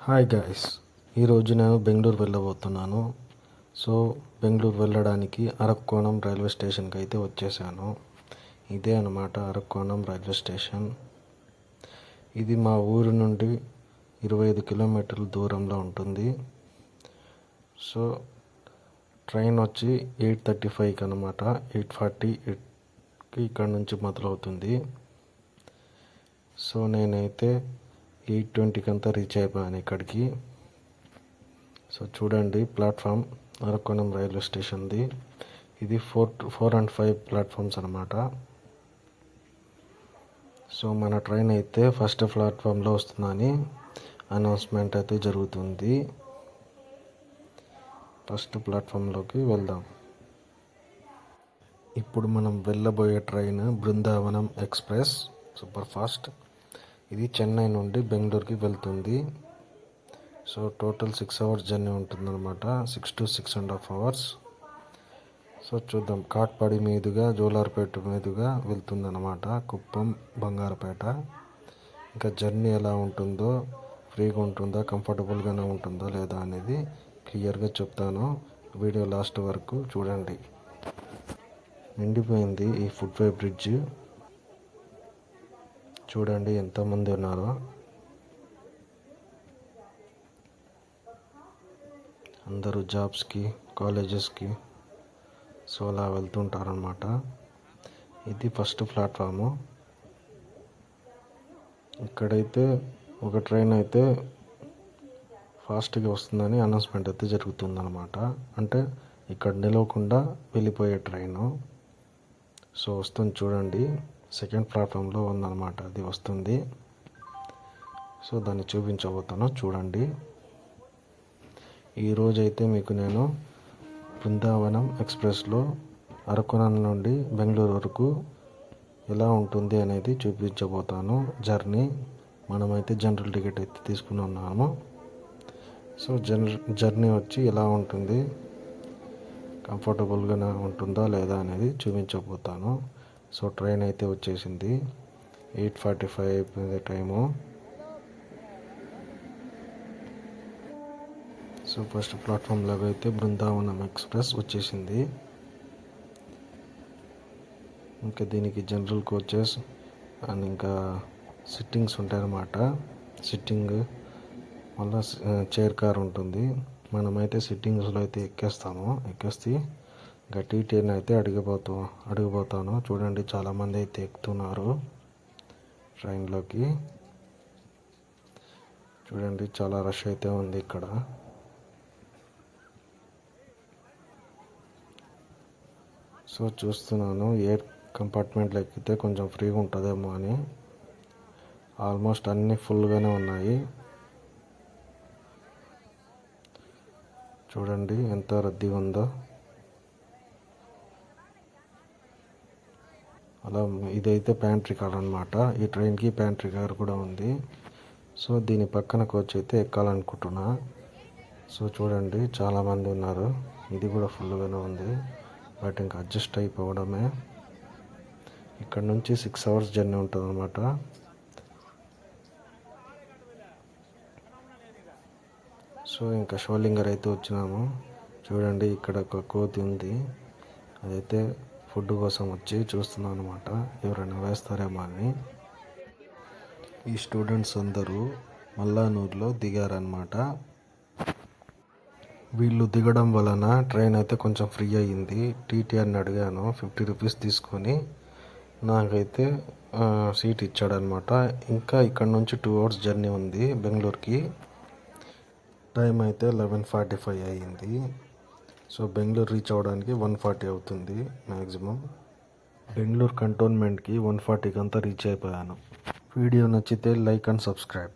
Hi guys, ఈరోజు నేను Bengaluru వెళ్ళబోతున్నాను. So Bengaluru వెళ్ళడానికి అరక్కోణం రైల్వే స్టేషన్కి అయితే వచ్చేసాను. ఇదే అన్నమాట అరక్కోణం రైల్వే స్టేషన్. ఇది మా ఊరు నుండి 25 కిలోమీటర్ల దూరంలో ఉంటుంది. సో ట్రైన్ వచ్చి 8:35కి అనమాట, 8:48కి ఇక్కడ నుంచి మొదలవుతుంది. సో నేనైతే 8:20కి అంతా రీచ్ అయిపోయాను ఇక్కడికి. సో చూడండి, ప్లాట్ఫామ్ అరక్కోణం రైల్వే స్టేషన్ది. ఇది 4 and 5 ప్లాట్ఫామ్స్ అనమాట. సో మన ట్రైన్ అయితే ఫస్ట్ ప్లాట్ఫామ్లో వస్తుందని అనౌన్స్మెంట్ అయితే జరుగుతుంది. ఫస్ట్ ప్లాట్ఫామ్లోకి వెళ్దాం. ఇప్పుడు మనం వెళ్ళబోయే train Brindavanam express super fast. ఇది చెన్నై నుండి బెంగళూరుకి వెళ్తుంది. సో టోటల్ 6 hours జర్నీ ఉంటుందన్నమాట, 6 to 6.5 hours. సో చూద్దాం, కాట్పాడి మీదుగా జోలార్పేట మీదుగా వెళ్తుందన్నమాట, కుప్పం, బంగారపేట. ఇంకా జర్నీ ఎలా ఉంటుందో, ఫ్రీగా ఉంటుందా, కంఫర్టబుల్గానే ఉంటుందా లేదా అనేది క్లియర్గా చెప్తాను. వీడియో లాస్ట్ వరకు చూడండి. నిండిపోయింది ఈ ఫుట్వే బ్రిడ్జ్. చూడండి ఎంతమంది ఉన్నారో. అందరూ జాబ్స్కి, కాలేజెస్కి సో అలా వెళ్తుంటారనమాట. ఇది ఫస్ట్ ప్లాట్ఫాము. ఇక్కడైతే ఒక ట్రైన్ అయితే ఫాస్ట్గా వస్తుందని అనౌన్స్మెంట్ అయితే జరుగుతుందన్నమాట. అంటే ఇక్కడ నిలవకుండా వెళ్ళిపోయే ట్రైను. సో వస్తుంది చూడండి, సెకండ్ ప్లాట్ఫామ్లో ఉందన్నమాట, అది వస్తుంది. సో దాన్ని చూపించబోతాను చూడండి. ఈరోజైతే మీకు నేను బృందావనం ఎక్స్ప్రెస్లో అరకునం నుండి బెంగళూరు వరకు ఎలా ఉంటుంది అనేది చూపించబోతాను జర్నీ. మనమైతే జనరల్ టికెట్ అయితే తీసుకుని ఉన్నాము. సో జర్నీ వచ్చి ఎలా ఉంటుంది, కంఫర్టబుల్గా ఉంటుందా లేదా అనేది చూపించబోతాను. సో ట్రైన్ అయితే వచ్చేసింది, 8:45 అయిపోయింది టైము. సో ఫస్ట్ ప్లాట్ఫామ్లో అయితే బృందావనం ఎక్స్ప్రెస్ వచ్చేసింది. ఇంకా దీనికి జనరల్ కోచెస్ అండ్ ఇంకా సిట్టింగ్స్ ఉంటాయన్నమాట. సిట్టింగ్ మళ్ళీ చైర్ కార్ ఉంటుంది. మనమైతే సిట్టింగ్స్లో అయితే ఎక్కేసి ఇంకా టీటీని అయితే అడిగిపోతాను. చూడండి, చాలామంది అయితే ఎక్కుతున్నారు ట్రైన్లోకి. చూడండి, చాలా రష్ అయితే ఉంది ఇక్కడ. సో చూస్తున్నాను, ఎయిర్ కంపార్ట్మెంట్లో ఎక్కితే కొంచెం ఫ్రీగా ఉంటుందేమో అని. ఆల్మోస్ట్ అన్నీ ఫుల్గానే ఉన్నాయి. చూడండి ఎంత రద్దీగా ఉందో. అలా ఇదైతే ప్యాంట్రీ కార్ అనమాట. ఈ ట్రైన్కి ప్యాంట్రీ కార్ కూడా ఉంది. సో దీని పక్కన కోచ్ అయితే ఎక్కాలనుకుంటున్నా. సో చూడండి, చాలామంది ఉన్నారు. ఇది కూడా ఫుల్గానే ఉంది, బట్ ఇంకా అడ్జస్ట్ అయిపోవడమే. ఇక్కడ నుంచి 6 hours జర్నీ ఉంటుంది అనమాట. సో ఇంకా షోలింగర్ అయితే వచ్చినాము. చూడండి, ఇక్కడ ఒక కోతి ఉంది, అదైతే ఫుడ్ కోసం వచ్చి చూస్తున్నాను అనమాట, ఎవరైనా వేస్తారేమో అని. ఈ స్టూడెంట్స్ అందరూ మల్లానూరులో దిగారనమాట. వీళ్ళు దిగడం వలన ట్రైన్ అయితే కొంచెం ఫ్రీ అయ్యింది. టీటీఆర్ని అడిగాను, 50 rupees తీసుకొని నాకైతే సీట్ ఇచ్చాడనమాట. ఇంకా ఇక్కడ నుంచి 2 hours జర్నీ ఉంది బెంగళూరుకి. టైం అయితే 11:45 అయ్యింది. సో బెంగళూరు రీచ్ అవ్వడానికి 1:40 అవుతుంది మ్యాక్సిమం. బెంగళూరు కంటోన్మెంట్కి 1:40కి అంతా రీచ్ అయిపోయాను. వీడియో నచ్చితే లైక్ అండ్ సబ్స్క్రైబ్.